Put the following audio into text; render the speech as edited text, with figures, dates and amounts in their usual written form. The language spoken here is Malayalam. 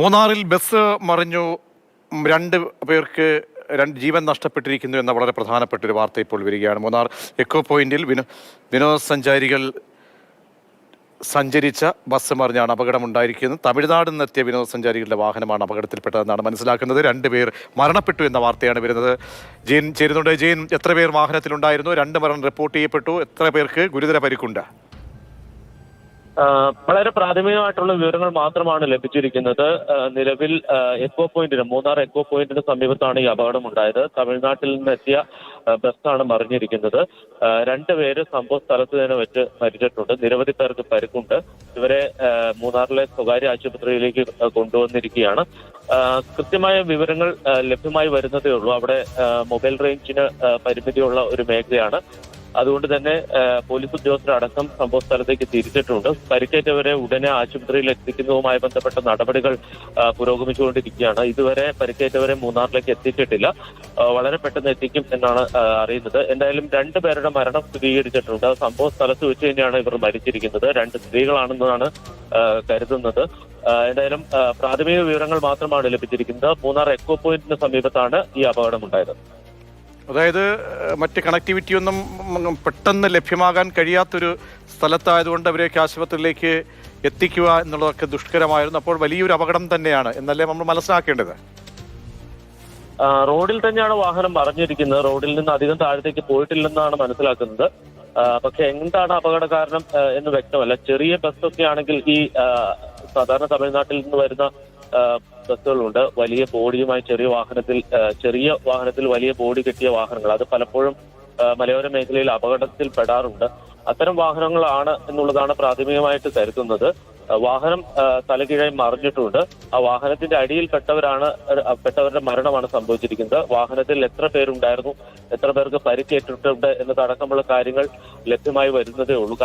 മൂന്നാറിൽ ബസ് മറിഞ്ഞു. രണ്ട് പേർക്ക് ജീവൻ നഷ്ടപ്പെട്ടിരിക്കുന്നു എന്ന വളരെ പ്രധാനപ്പെട്ട ഒരു വാർത്ത ഇപ്പോൾ വരികയാണ്. മൂന്നാർ എക്കോ പോയിന്റിൽ വിനോദസഞ്ചാരികൾ സഞ്ചരിച്ച ബസ് മറിഞ്ഞാണ് അപകടമുണ്ടായിരിക്കുന്നത്. തമിഴ്നാട് നിന്നെത്തിയ വിനോദസഞ്ചാരികളുടെ വാഹനമാണ് അപകടത്തിൽപ്പെട്ടതെന്നാണ് മനസ്സിലാക്കുന്നത്. 2 പേർ മരണപ്പെട്ടു എന്ന വാർത്തയാണ് വരുന്നത്. ജെയിൻ ചേരുന്നുണ്ട്. ജെയിൻ, എത്ര പേർ വാഹനത്തിലുണ്ടായിരുന്നു? 2 മരണം റിപ്പോർട്ട് ചെയ്യപ്പെട്ടു. എത്ര പേർക്ക് ഗുരുതര പരിക്കുണ്ട്? വളരെ പ്രാഥമികമായിട്ടുള്ള വിവരങ്ങൾ മാത്രമാണ് ലഭിച്ചിരിക്കുന്നത്. നിലവിൽ മൂന്നാർ എക്കോ പോയിന്റിന് സമീപത്താണ് ഈ അപകടമുണ്ടായത്. തമിഴ്നാട്ടിൽ നിന്നെത്തിയ ബസ്സാണ് മറിഞ്ഞിരിക്കുന്നത്. 2 പേര് സംഭവ സ്ഥലത്ത് തന്നെ വെച്ച് മരിച്ചിട്ടുണ്ട്. നിരവധി പേർക്ക് പരിക്കുണ്ട്. ഇവരെ മൂന്നാറിലെ സ്വകാര്യ ആശുപത്രിയിലേക്ക് കൊണ്ടുവന്നിരിക്കുകയാണ്. കൃത്യമായ വിവരങ്ങൾ ലഭ്യമായി വരുന്നതേ ഉള്ളൂ. അവിടെ മൊബൈൽ റേഞ്ചിന് പരിമിതിയുള്ള ഒരു മേഖലയാണ്. അതുകൊണ്ട് തന്നെ പോലീസ് ഉദ്യോഗസ്ഥരടക്കം സംഭവ സ്ഥലത്തേക്ക് തിരിച്ചിട്ടുണ്ട്. പരിക്കേറ്റവരെ ഉടനെ ആശുപത്രിയിൽ എത്തിക്കുന്നതുമായി ബന്ധപ്പെട്ട നടപടികൾ പുരോഗമിച്ചുകൊണ്ടിരിക്കുകയാണ്. ഇതുവരെ പരിക്കേറ്റവരെ മൂന്നാറിലേക്ക് എത്തിച്ചിട്ടില്ല. വളരെ പെട്ടെന്ന് എത്തിക്കും എന്നാണ് അറിയുന്നത്. എന്തായാലും 2 പേരുടെ മരണം സ്ഥിരീകരിച്ചിട്ടുണ്ട്. സംഭവ സ്ഥലത്ത് വെച്ച് തന്നെയാണ് ഇവർ മരിച്ചിരിക്കുന്നത്. 2 സ്ത്രീകളാണെന്നാണ് കരുതുന്നത്. എന്തായാലും പ്രാഥമിക വിവരങ്ങൾ മാത്രമാണ് ലഭിച്ചിരിക്കുന്നത്. മൂന്നാർ എക്കോ പോയിന്റിന് സമീപത്താണ് ഈ അപകടമുണ്ടായത്. അതായത് മറ്റ് കണക്ടിവിറ്റി ഒന്നും പെട്ടെന്ന് ലഭ്യമാകാൻ കഴിയാത്തൊരു സ്ഥലത്തായതുകൊണ്ട് അവരെയൊക്കെ ആശുപത്രിയിലേക്ക് എത്തിക്കുക എന്നുള്ളതൊക്കെ ദുഷ്കരമായിരുന്നു. അപ്പോൾ വലിയൊരു അപകടം തന്നെയാണ് എന്നല്ലേ നമ്മൾ മനസ്സിലാക്കേണ്ടത്? റോഡിൽ തന്നെയാണ് വാഹനം മറിഞ്ഞിരിക്കുന്നത്. റോഡിൽ നിന്ന് അധികം താഴത്തേക്ക് പോയിട്ടില്ലെന്നാണ് മനസ്സിലാക്കുന്നത്. പക്ഷെ എന്താണ് അപകട കാരണം എന്ന് വ്യക്തമല്ല. ചെറിയ ബസ്സൊക്കെ ആണെങ്കിൽ ഈ സാധാരണ തമിഴ്നാട്ടിൽ നിന്ന് വരുന്ന ബസ്സുകളുണ്ട്. വലിയ ബോഡിയുമായി ചെറിയ വാഹനത്തിൽ വലിയ ബോഡി കെട്ടിയ വാഹനങ്ങൾ, അത് പലപ്പോഴും മലയോര മേഖലയിൽ അപകടത്തിൽ പെടാറുണ്ട്. അത്തരം വാഹനങ്ങളാണ് എന്നുള്ളതാണ് പ്രാഥമികമായിട്ട് കരുതുന്നത്. വാഹനം തലകീഴായി മറിഞ്ഞിട്ടുണ്ട്. ആ വാഹനത്തിന്റെ അടിയിൽ പെട്ടവരുടെ മരണമാണ് സംഭവിച്ചിരിക്കുന്നത്. വാഹനത്തിൽ എത്ര പേരുണ്ടായിരുന്നു, എത്ര പേർക്ക് പരിക്കേറ്റിട്ടുണ്ട് എന്നതടക്കമുള്ള കാര്യങ്ങൾ ലഭ്യമായി വരുന്നതേ ഉള്ളൂ.